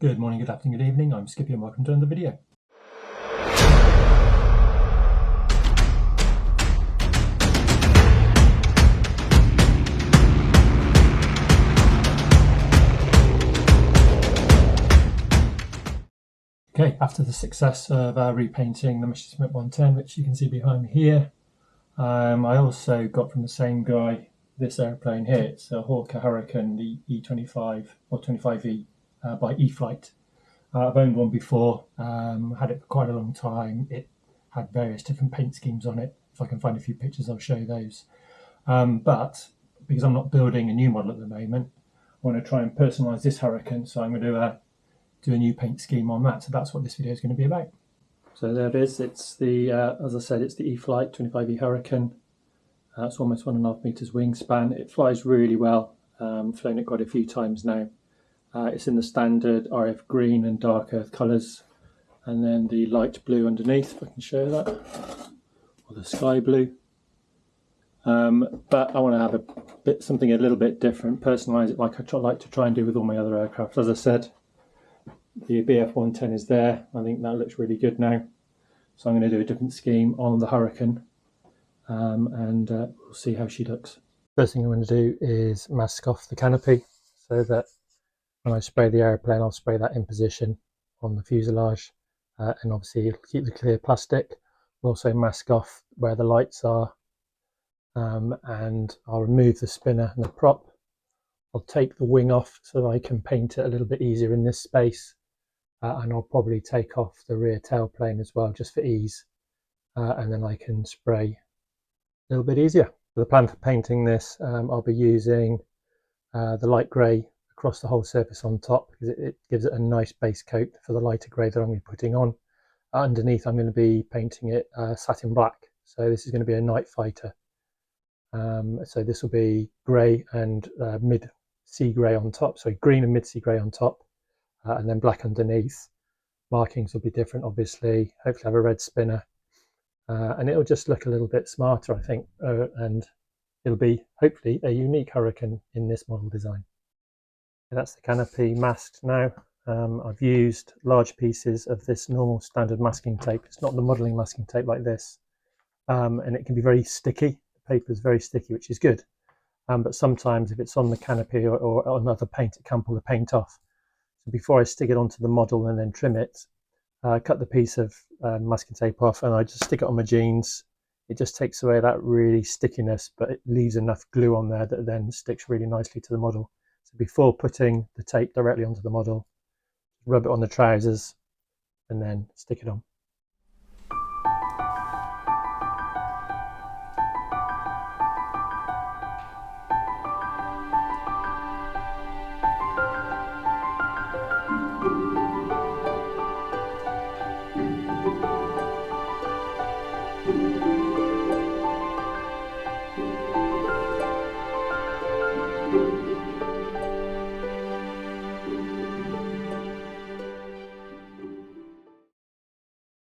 Good morning, good afternoon, good evening. I'm Skippy and welcome to another video. Okay, after the success of repainting the Messerschmitt 110, which you can see behind me here, I also got from the same guy this airplane here. It's a Hawker Hurricane, the E25 or 25E by E-Flite. I've owned one before, had it for quite a long time. It had various different paint schemes on it. If I can find a few pictures, I'll show you those. But because I'm not building a new model at the moment, I want to try and personalise this Hurricane, so I'm going to do a new paint scheme on that. So that's what this video is going to be about. So there it is. It's the, as I said, it's the E-Flite 25E Hurricane. It's almost 1.5 meters wingspan. It flies really well. Flown it quite a few times now. It's in the standard RF green and dark earth colours, and then the light blue underneath, if I can show that, or the sky blue. But I want to have something a little bit different, personalise it like I like to try and do with all my other aircraft. As I said, the Bf110 is there. I think that looks really good now. So I'm going to do a different scheme on the Hurricane, and we'll see how she looks. First thing I'm going to do is mask off the canopy so that when I spray the airplane, I'll spray that in position on the fuselage, and obviously it'll keep the clear plastic. I'll also mask off where the lights are, and I'll remove the spinner and the prop. I'll take the wing off so that I can paint it a little bit easier in this space, and I'll probably take off the rear tailplane as well, just for ease, and then I can spray a little bit easier. For the plan for painting this, I'll be using the light grey across the whole surface on top, because it gives it a nice base coat for the lighter grey that I'm going to be putting on. Underneath I'm going to be painting it satin black, so this is going to be a night fighter. So this will be grey and mid sea grey on top, sorry, green and mid sea grey on top, and then black underneath. Markings will be different, obviously. Hopefully have a red spinner, and it'll just look a little bit smarter, I think, and it'll be hopefully a unique Hurricane in this model design. That's the canopy masked now. I've used large pieces of this normal standard masking tape. It's not the modelling masking tape like this, and it can be very sticky. The paper is very sticky, which is good, but sometimes if it's on the canopy or on other paint, it can pull the paint off. So before I stick it onto the model and then trim it, cut the piece of masking tape off, and I just stick it on my jeans. It just takes away that really stickiness, but it leaves enough glue on there that then sticks really nicely to the model. So before putting the tape directly onto the model, rub it on the trousers and then stick it on.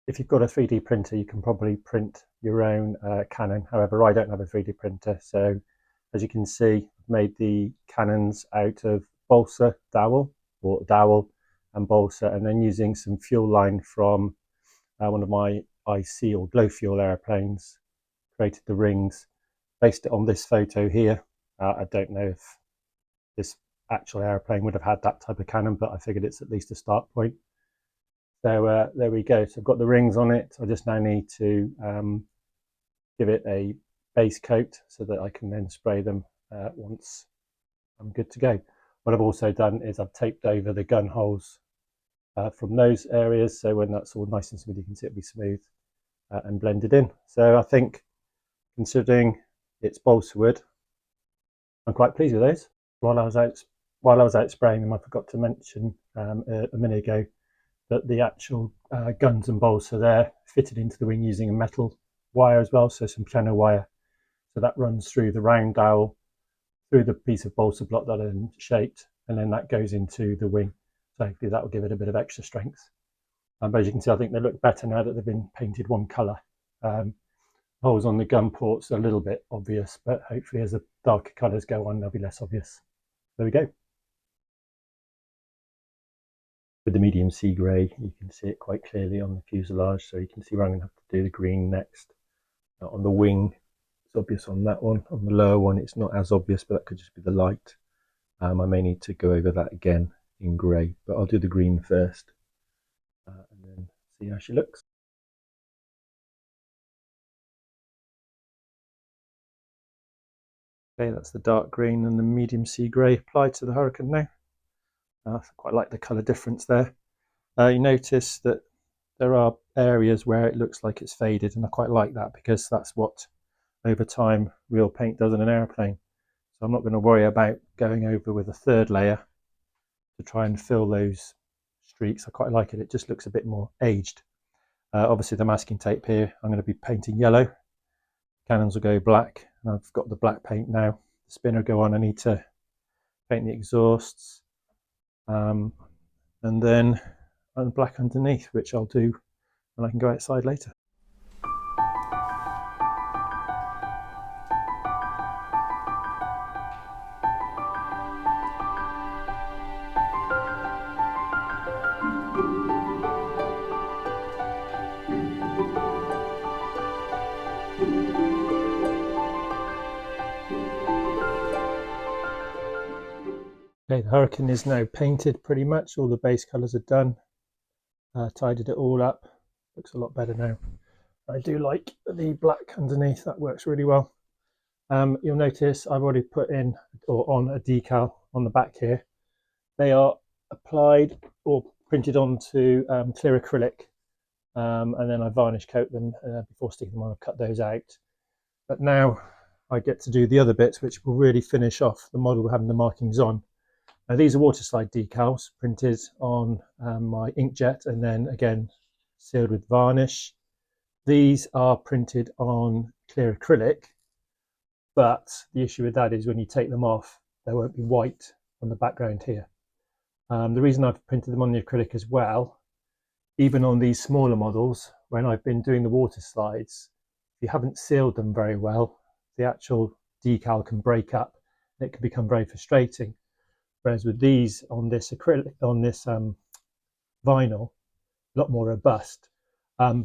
If you've got a 3D printer, you can probably print your own cannon. However, I don't have a 3D printer, so as you can see, I've made the cannons out of balsa dowel, or dowel and balsa, and then using some fuel line from one of my IC or glow fuel airplanes, created the rings, based it on this photo here. I don't know if this actual airplane would have had that type of cannon, but I figured it's at least a start point. So there we go. So I've got the rings on it. I just now need to give it a base coat so that I can then spray them once I'm good to go. What I've also done is I've taped over the gun holes from those areas, so when that's all nice and smooth, you can see it'll be smooth and blended in. So I think, considering it's balsa wood, I'm quite pleased with those. While I was out spraying them, I forgot to mention a minute ago that the actual guns and bolts are there, fitted into the wing using a metal wire as well, so some piano wire. So that runs through the round dowel, through the piece of balsa block that are shaped, and then that goes into the wing. So hopefully that will give it a bit of extra strength. But as you can see, I think they look better now that they've been painted one colour. Holes on the gun ports are a little bit obvious, but hopefully as the darker colours go on, they'll be less obvious. There we go. with the medium sea grey, you can see it quite clearly on the fuselage, so you can see where I'm going to have to do the green next. On the wing, it's obvious on that one. On the lower one, it's not as obvious, but that could just be the light. I may need to go over that again in grey, but I'll do the green first and then see how she looks. Okay, that's the dark green and the medium sea grey applied to the Hurricane now. I quite like the colour difference there. You notice that there are areas where it looks like it's faded, and I quite like that because that's what over time real paint does in an airplane. So I'm not going to worry about going over with a third layer to try and fill those streaks. I quite like it. It just looks a bit more aged. Obviously the masking tape here, I'm going to be painting yellow. Cannons will go black, and I've got the black paint now. The spinner go on. I need to paint the exhausts, and then black underneath, which I'll do when I can go outside later. Okay, the Hurricane is now painted pretty much. All the base colours are done. Tidied it all up. Looks a lot better now. I do like the black underneath. That works really well. You'll notice I've already put in or on a decal on the back here. They are applied or printed onto clear acrylic, and then I varnish coat them before sticking them on. I've cut those out. But now I get to do the other bits, which will really finish off the model having the markings on. Now these are water slide decals printed on my inkjet and then again sealed with varnish. These are printed on clear acrylic, but the issue with that is when you take them off, there won't be white on the background here. The reason I've printed them on the acrylic as well, even on these smaller models, when I've been doing the water slides, if you haven't sealed them very well, the actual decal can break up and it can become very frustrating. Whereas with these on this acrylic, on this vinyl, a lot more robust.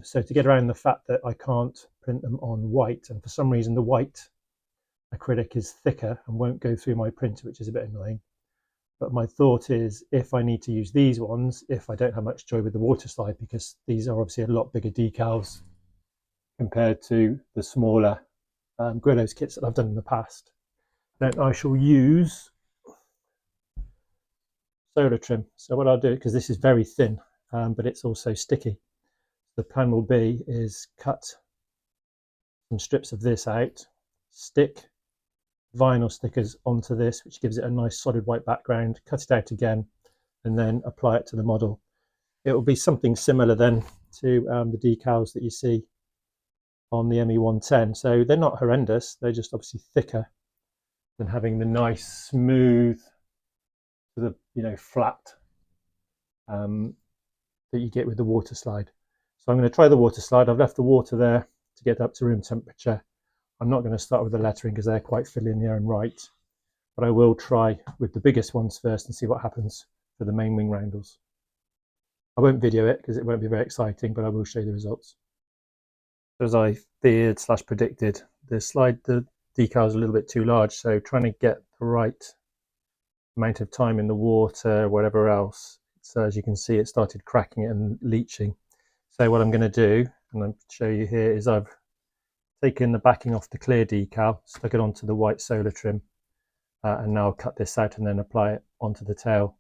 So to get around the fact that I can't print them on white, and for some reason the white acrylic is thicker and won't go through my printer, which is a bit annoying. But my thought is, if I need to use these ones, if I don't have much joy with the water slide, because these are obviously a lot bigger decals compared to the smaller Grillos kits that I've done in the past, then I shall use solar trim. So what I'll do, because this is very thin, but it's also sticky, the plan will be is cut some strips of this out, stick vinyl stickers onto this, which gives it a nice solid white background, cut it out again, and then apply it to the model. It will be something similar then to the decals that you see on the ME110. So they're not horrendous, they're just obviously thicker than having the nice smooth, the flat that you get with the water slide. So I'm going to try the water slide. I've left the water there to get up to room temperature. I'm not going to start with the lettering because they're quite fill in there and right, but I will try with the biggest ones first and see what happens for the main wing roundels. I won't video it because it won't be very exciting, but I will show you the results. As I feared / predicted, the decal is a little bit too large, so trying to get the right amount of time in the water, whatever else. So as you can see, it started cracking it and leaching. So what I'm going to do, and I'll show you here, is I've taken the backing off the clear decal, stuck it onto the white solar trim, and now I'll cut this out and then apply it onto the tail.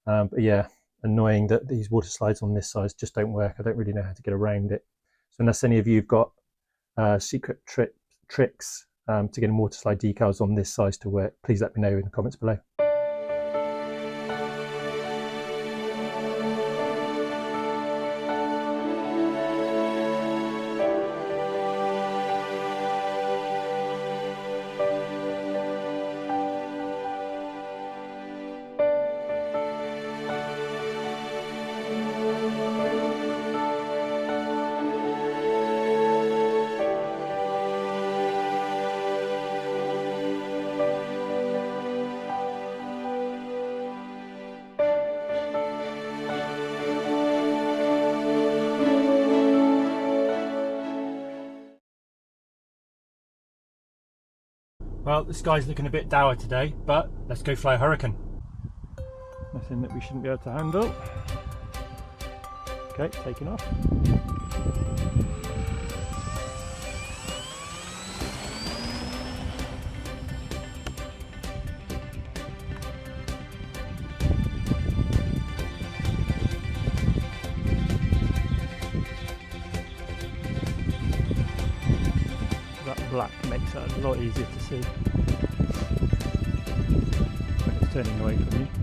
But yeah, annoying that these water slides on this size just don't work. I don't really know how to get around it. So unless any of you have got secret tricks to getting water slide decals on this size to work, please let me know in the comments below. Well, the sky's looking a bit dour today, but let's go fly a Hurricane. Nothing that we shouldn't be able to handle. Okay, taking off. That black makes it a lot easier to see when it's turning away from you.